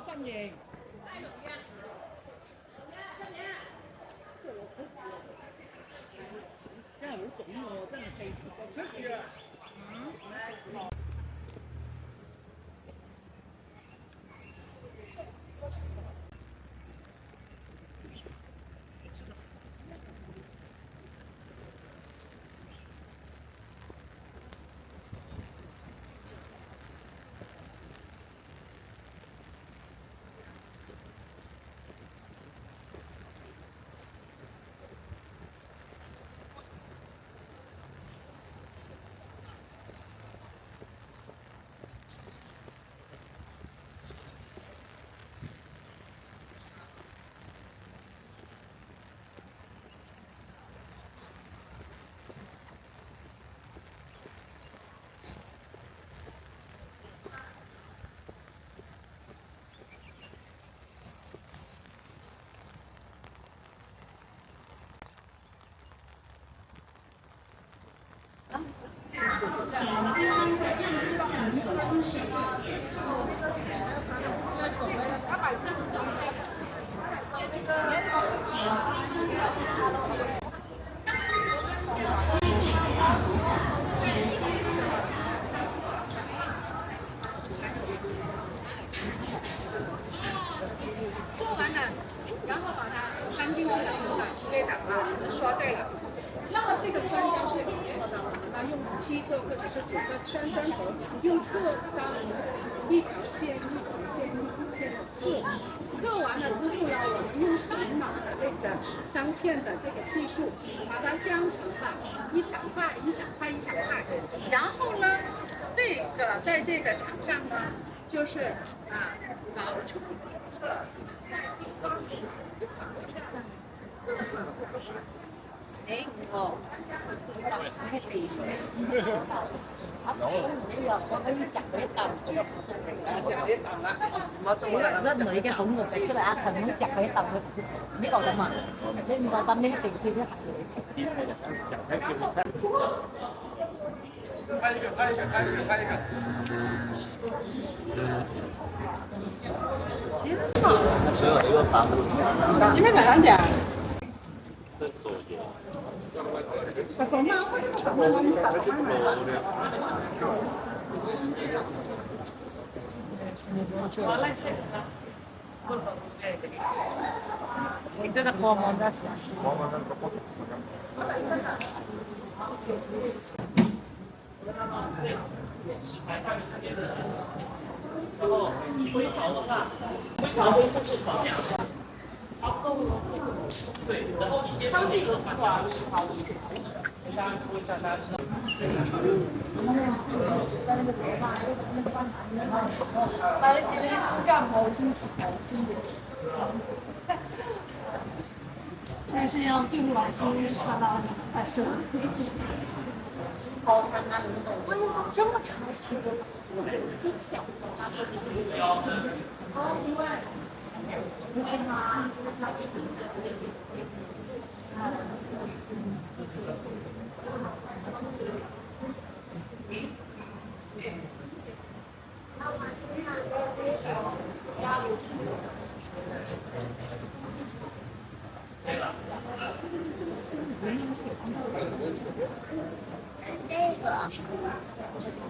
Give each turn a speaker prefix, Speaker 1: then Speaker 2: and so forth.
Speaker 1: 心形，真係好準喎，真係地出住啊！做完了，然后把它3斤的牛奶之类的啊刷对了。那么这个专家是怎么做的？那用7个或者是9个圈砖头，用各当一条线一条线一条线的刻完了之后呢，我们用水码的那个镶嵌的这个技术，把它镶成了一小块一小块一小块。然后呢，这个在这个墙上呢，就是凿出一个地方。
Speaker 2: 哦，那个地水，啊，你又我可以上嗰啲凳，我就做嚟。上嗰啲凳啦，我做啦。一女嘅孔目嘅出嚟啊，陳咁上嗰啲凳，你夠膽啊？你唔夠膽，你一定叫一行嚟。
Speaker 3: 拍一个。所有一个房子。
Speaker 1: 你们哪两点？
Speaker 3: 这左右。
Speaker 1: 懂吗？
Speaker 2: 你这个光芒在闪。
Speaker 4: 然后挥毫的话，挥毫恢复是防两下。对，然后你接上那个反压就是毫跟大家说一下，大家知道。
Speaker 2: 但係你自己暑假冇先前这是要进入完新传达还是？好长啊！这么长的旗子，真小。
Speaker 5: 这个。